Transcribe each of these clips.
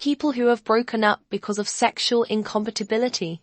people who have broken up because of sexual incompatibility.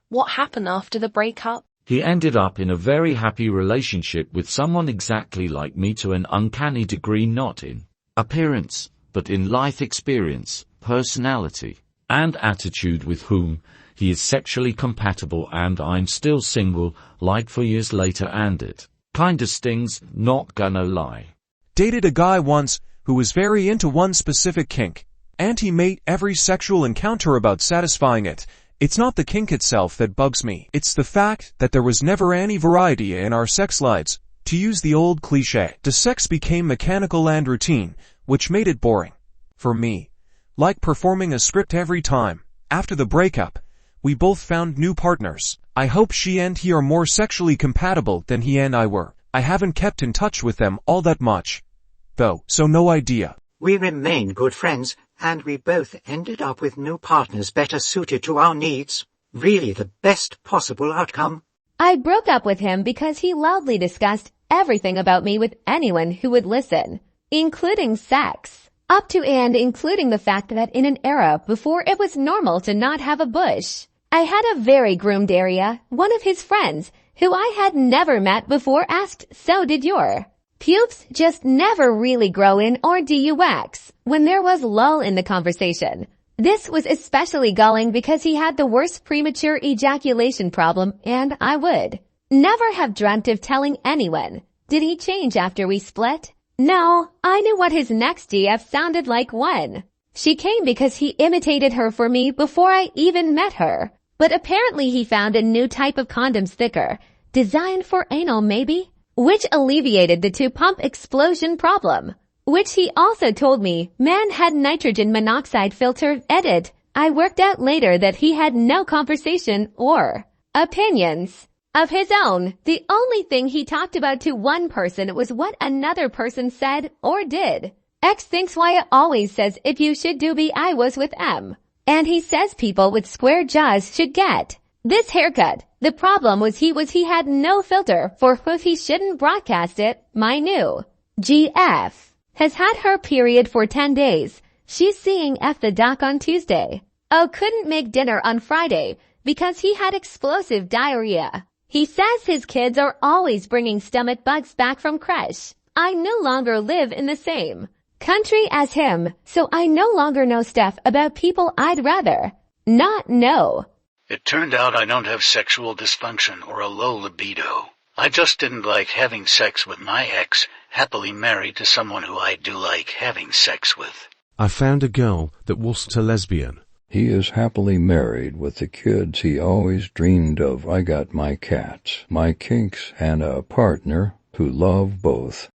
What happened after the breakup? He ended up in a very happy relationship with someone exactly like me to an uncanny degree, not in appearance, but in life experience, personality, and attitude, with whom he is sexually compatible, and I'm still single, like 4 years later, and it kinda stings, not gonna lie. Dated a guy once who was very into one specific kink, and he made every sexual encounter about satisfying it. It's not the kink itself that bugs me, it's the fact that there was never any variety in our sex lives. To use the old cliché, the sex became mechanical and routine, which made it boring. For me, like performing a script every time. After the breakup, we both found new partners. I hope she and he are more sexually compatible than he and I were. I haven't kept in touch with them all that much, though, so no idea. We remain good friends, and we both ended up with new partners better suited to our needs. Really the best possible outcome. I broke up with him because he loudly discussed everything about me with anyone who would listen, including sex, up to and including the fact that in an era before it was normal to not have a bush, I had a very groomed area. One of his friends, who I had never met before, asked, "So did your pubes just never really grow in, or do you wax?" when there was lull in the conversation. This was especially galling because he had the worst premature ejaculation problem, and I would never have dreamt of telling anyone. Did he change after we split? No, I knew what his next DF sounded like when she came because he imitated her for me before I even met her. But apparently he found a new type of condoms, thicker, designed for anal maybe, which alleviated the two-pump explosion problem, which he also told me men had nitrogen monoxide filter edit. I worked out later that he had no conversation or opinions of his own. The only thing he talked about to one person was what another person said or did. X thinks Wyatt always says if you should do B, I was with M. And he says people with square jaws should get this haircut. The problem was he had no filter for if he shouldn't broadcast it. My new GF has had her period for 10 days. She's seeing F the doc on Tuesday. Oh, couldn't make dinner on Friday because he had explosive diarrhea. He says his kids are always bringing stomach bugs back from creche. I no longer live in the same country as him, so I no longer know stuff about people I'd rather not know. It turned out I don't have sexual dysfunction or a low libido. I just didn't like having sex with my ex, happily married to someone who I do like having sex with. I found a girl that wasn't a lesbian. He is happily married with the kids he always dreamed of. I got my cats, my kinks, and a partner who love both.